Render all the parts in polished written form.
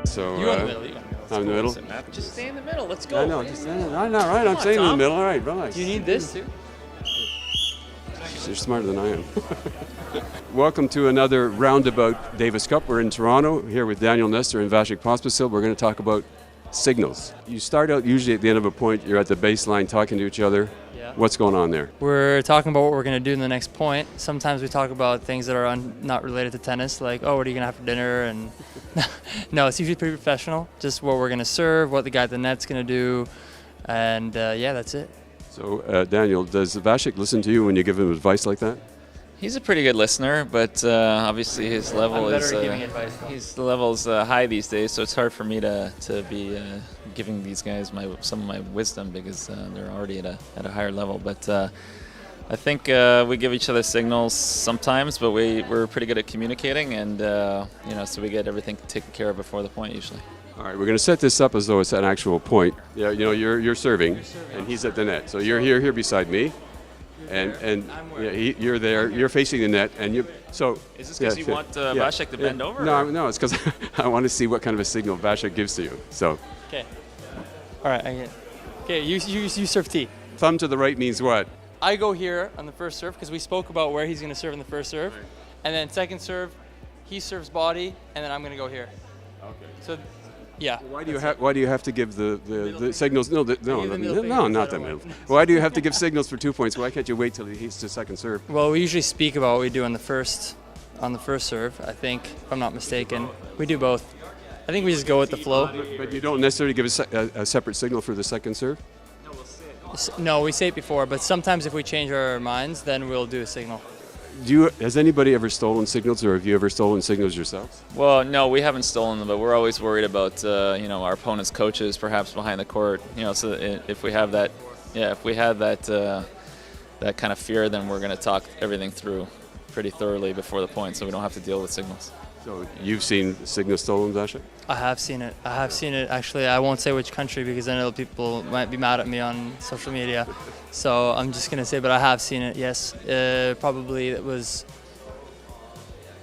So You in the middle. You I'm in the middle. just stay in the middle. Let's go. I know. I know, right? I'm staying in the middle. All right, relax. Do you need this too? You're smarter than I am. Welcome to another Roundabout Davis Cup. We're in Toronto here with Daniel Nestor and Vasek Pospisil. We're going to talk about signals. You start out usually at the end of a point. You're at the baseline talking to each other. Yeah. What's going on there? We're talking about what we're going to do in the next point. Sometimes we talk about things that are not related to tennis, like, oh, what are you going to have for dinner? And no, it's usually pretty professional. Just what we're going to serve, what the guy at the net's going to do, and yeah, that's it. So, Daniel, does Vasek listen to you when you give him advice like that? He's a pretty good listener, but obviously his level I'm better at giving advice. his level's high these days, so it's hard for me to be giving these guys some of my wisdom because they're already at a higher level. But I think we give each other signals sometimes, but we're pretty good at communicating, and so we get everything taken care of before the point usually. All right, we're going to set this up as though it's an actual point. Yeah, you're serving, and he's at the net. So you're here beside me. And yeah, you're there. You're facing the net, and you. So is this because you want Vasek to bend over? No, it's because I want to see what kind of a signal Vasek gives to you. So. Okay. All right. I get it. Okay. You serve T. Thumb to the right means what? I go here on the first serve because we spoke about where he's going to serve in the first serve, and then second serve, he serves body, and then I'm going to go here. Okay. So. Yeah. Why do you have to give the signals? No, not the middle. Why do you have to give signals for 2 points? Why can't you wait till he hits the second serve? Well, we usually speak about what we do on the first serve. I think, if I'm not mistaken, we do both. I think we just go with the flow. But you don't necessarily give a separate signal for the second serve. No, we say it before, but sometimes if we change our minds, then we'll do a signal. Has anybody ever stolen signals, or have you ever stolen signals yourselves? Well, no, we haven't stolen them, but we're always worried about our opponent's coaches, perhaps behind the court. So if we have that, that kind of fear, then we're going to talk everything through pretty thoroughly before the point, so we don't have to deal with signals. So you've seen signals stolen, Vasek? I have seen it. Actually, I won't say which country because I know people might be mad at me on social media. So I'm just going to say, but I have seen it, yes. Probably it was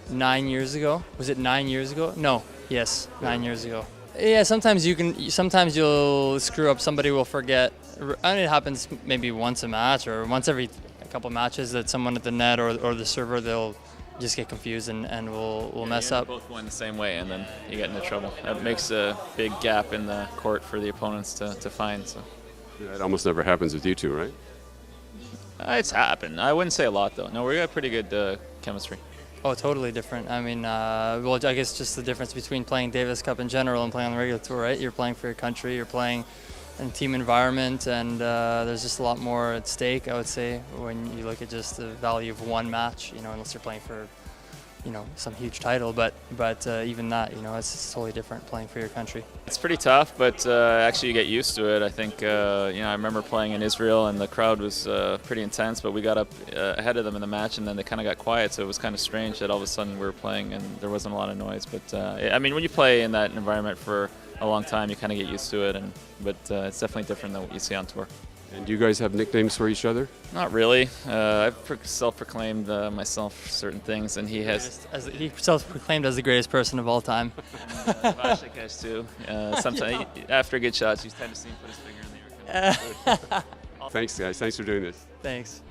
9 years ago. Was it 9 years ago? No. Yes, 9 years ago. Yeah, sometimes you'll screw up. Somebody will forget. I mean, it happens maybe once a match or once every a couple matches that someone at the net or the server, they'll just get confused and we'll mess up. Both going the same way, and then you get into trouble. That makes a big gap in the court for the opponents to find. So that almost never happens with you two, right? It's happened. I wouldn't say a lot though. No, we got pretty good chemistry. Oh, totally different. I mean, well, I guess just the difference between playing Davis Cup in general and playing on the regular tour, right? You're playing for your country. You're playing in a team environment, and there's just a lot more at stake, I would say, when you look at just the value of one match, unless you're playing for, some huge title, but even that, it's totally different playing for your country. It's pretty tough, but actually you get used to it. I think, I remember playing in Israel and the crowd was pretty intense, but we got up ahead of them in the match and then they kind of got quiet, so it was kind of strange that all of a sudden we were playing and there wasn't a lot of noise. But I mean, when you play in that environment for a long time, you kind of get used to it, but it's definitely different than what you see on tour. And do you guys have nicknames for each other? Not really. I've self-proclaimed myself certain things, and he has. He self-proclaimed as the greatest person of all time. Vasek has too. Sometimes after good shots, you tend to see him put his finger in the air. Thanks, guys. Thanks for doing this. Thanks.